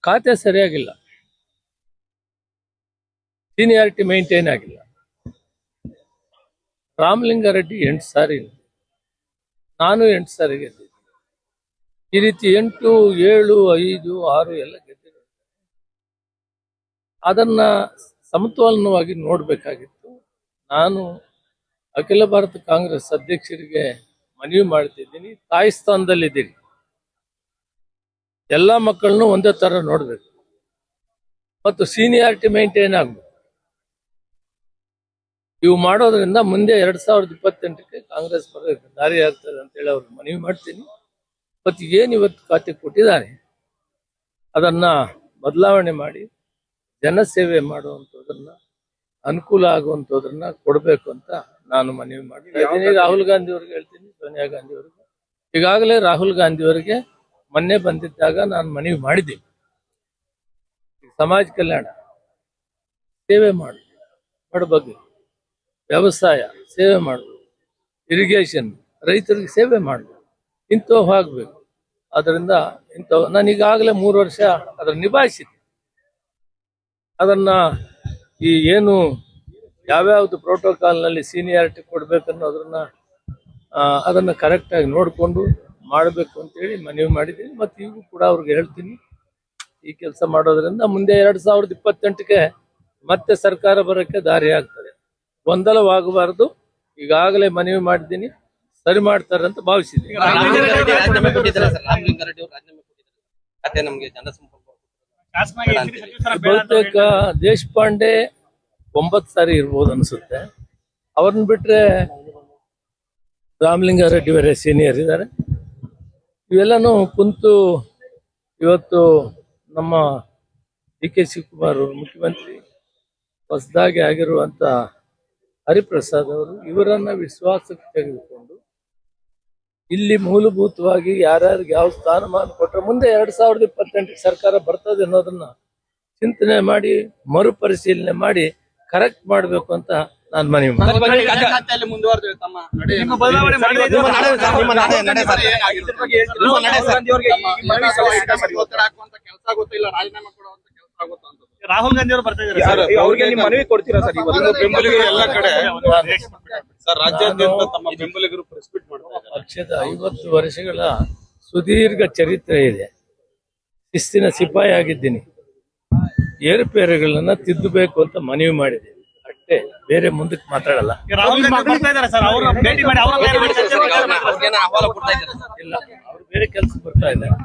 ಖಾತೆ ಸರಿಯಾಗಿಲ್ಲ, seniority maintain ಆಗಿಲ್ಲ. ರಾಮಲಿಂಗಾರೆಡ್ಡಿ 8 ಸಾರಿ, ನಾನು 8 ಸಾರಿ ಗೆದ್ದಿದ್ದೆ. ಈ ರೀತಿ 8, 7, 5, 6 ಎಲ್ಲ ಗೆದ್ದಿದ್ದೆ. ಅದನ್ನ ಸಮತೋಲನವಾಗಿ ನೋಡ್ಬೇಕಾಗಿತ್ತು. ನಾನು ಅಖಿಲ ಭಾರತ ಕಾಂಗ್ರೆಸ್ ಅಧ್ಯಕ್ಷರಿಗೆ ಮನವಿ ಮಾಡ್ತಿದ್ದೀನಿ, ತಾಯಿ ಸ್ಥಾನದಲ್ಲಿದ್ದೀರಿ, ಎಲ್ಲ ಮಕ್ಕಳನ್ನು ಒಂದೇ ತರ ನೋಡ್ಬೇಕು ಮತ್ತು ಸೀನಿಯಾರಿಟಿ ಮೇಂಟೈನ್ ಆಗ್ಬೇಕು. ಇವು ಮಾಡೋದ್ರಿಂದ ಮುಂದೆ 2028ಕ್ಕೆ ಕಾಂಗ್ರೆಸ್ ಬರೋದಕ್ಕೆ ದಾರಿ ಆಗ್ತದೆ ಅಂತೇಳಿ ಅವ್ರಿಗೆ ಮನವಿ ಮಾಡ್ತೀನಿ. ಮತ್ತು ಏನು ಇವತ್ತು ಖಾತೆ ಕೊಟ್ಟಿದ್ದಾರೆ ಅದನ್ನ ಬದಲಾವಣೆ ಮಾಡಿ ಜನಸೇವೆ ಮಾಡುವಂಥದ್ದನ್ನ, ಅನುಕೂಲ ಆಗುವಂಥದ್ದನ್ನ ಕೊಡಬೇಕು ಅಂತ ನಾನು ಮನವಿ ಮಾಡ್ತೀನಿ. ರಾಹುಲ್ ಗಾಂಧಿ ಅವ್ರಿಗೆ ಹೇಳ್ತೀನಿ, ಸೋನಿಯಾ ಗಾಂಧಿ ಅವರಿಗೆ. ಈಗಾಗಲೇ ರಾಹುಲ್ ಗಾಂಧಿ ಅವರಿಗೆ ಮೊನ್ನೆ ಬಂದಿದ್ದಾಗ ನಾನು ಮನವಿ ಮಾಡಿದ್ದೀನಿ, ಸಮಾಜ ಕಲ್ಯಾಣ ಸೇವೆ ಮಾಡು, ಬಡಬಗ್ಗರಿಗೆ ವ್ಯವಸಾಯ ಸೇವೆ ಮಾಡಬೇಕು, ಇರಿಗೇಷನ್ ರೈತರಿಗೆ ಸೇವೆ ಮಾಡಬೇಕು, ಇಂಥವು ಆಗಬೇಕು. ಅದರಿಂದ ಇಂಥವು ನಾನು ಈಗಾಗಲೇ 3 ವರ್ಷ ಅದನ್ನು ನಿಭಾಯಿಸಿದ್ದೆ. ಅದನ್ನ ಈ ಏನು ಯಾವ್ಯಾವ್ದು ಪ್ರೋಟೋಕಾಲ್ನಲ್ಲಿ ಸೀನಿಯಾರಿಟಿ ಕೊಡ್ಬೇಕನ್ನೋದನ್ನ ಅದನ್ನ ಕರೆಕ್ಟಾಗಿ ನೋಡಿಕೊಂಡು ಮಾಡಬೇಕು ಅಂತೇಳಿ ಮನವಿ ಮಾಡಿದ್ದೀನಿ. ಮತ್ತು ಈಗೂ ಕೂಡ ಅವ್ರಿಗೆ ಹೇಳ್ತೀನಿ, ಈ ಕೆಲಸ ಮಾಡೋದ್ರಿಂದ ಮುಂದೆ 2028ಕ್ಕೆ ಮತ್ತೆ ಸರ್ಕಾರ ಬರೋಕ್ಕೆ ದಾರಿ ಆಗ್ತದೆ. ಗೊಂದಲವಾಗಬಾರದು. ಈಗಾಗಲೇ ಮನವಿ ಮಾಡಿದ್ದೀನಿ, ಸರಿ ಮಾಡ್ತಾರೆ ಅಂತ ಭಾವಿಸಿದ್ದೀನಿ. ಬಹುತೇಕ ದೇಶಪಾಂಡೆ 9 ಸಾರಿ ಇರ್ಬೋದು ಅನ್ಸುತ್ತೆ. ಅವ್ರನ್ನ ಬಿಟ್ರೆ ರಾಮಲಿಂಗಾರೆಡ್ಡಿ ಅವರೇ ಸೀನಿಯರ್ ಇದ್ದಾರೆ. ಇವೆಲ್ಲನೂ ಕುಂತು ಇವತ್ತು ನಮ್ಮ DK ಶಿವಕುಮಾರ್ ಅವರು ಮುಖ್ಯಮಂತ್ರಿ, ಹೊಸದಾಗಿ ಆಗಿರುವಂತ ಹರಿಪ್ರಸಾದ್ ಅವರು, ಇವರನ್ನ ವಿಶ್ವಾಸಕ್ಕೆ ತೆಗೆದುಕೊಂಡು ಇಲ್ಲಿ ಮೂಲಭೂತವಾಗಿ ಯಾರ್ಯಾರಿಗೆ ಯಾವ ಸ್ಥಾನಮಾನ ಕೊಟ್ಟರೆ ಮುಂದೆ 2028ಕ್ಕೆ ಸರ್ಕಾರ ಬರ್ತದೆ ಅನ್ನೋದನ್ನ ಚಿಂತನೆ ಮಾಡಿ ಮರುಪರಿಶೀಲನೆ ಮಾಡಿ ಕರೆಕ್ಟ್ ಮಾಡಬೇಕು ಅಂತ ನಾನು ಮನವಿ ರಾಹುಲ್ ಗಾಂಧಿ ಅವರು ಬರ್ತಾ ಇದ್ದಾರೆ, ಅವ್ರಿಗೆ ನೀವು ಮನವಿ ಕೊಡ್ತೀರಾ ಸರ್? ಬೆಂಬಲಿಗರು ಎಲ್ಲ ಕಡೆ ಸರ್, ರಾಜ್ಯಾದ್ಯಂತ ತಮ್ಮ ಬೆಂಬಲಿಗರು ಪ್ರೆಸ್ ಮೀಟ್ ಮಾಡ್ತಾರೆ. ಪಕ್ಷದ 50 ವರ್ಷಗಳ ಸುದೀರ್ಘ ಚರಿತ್ರೆ ಇದೆ. ಶಿಸ್ತಿನ ಸಿಪಾಯಿ ಆಗಿದ್ದೀನಿ. ಏರುಪೇರುಗಳನ್ನ ತಿದ್ದಬೇಕು ಅಂತ ಮನವಿ ಮಾಡಿದ್ದೀನಿ ಅಷ್ಟೇ, ಬೇರೆ ಮುಂದಕ್ಕೆ ಮಾತಾಡಲ್ಲ. ಇಲ್ಲ, ಅವ್ರು ಬೇರೆ ಕೆಲಸ ಬರ್ತಾ ಇದ್ದಾರೆ.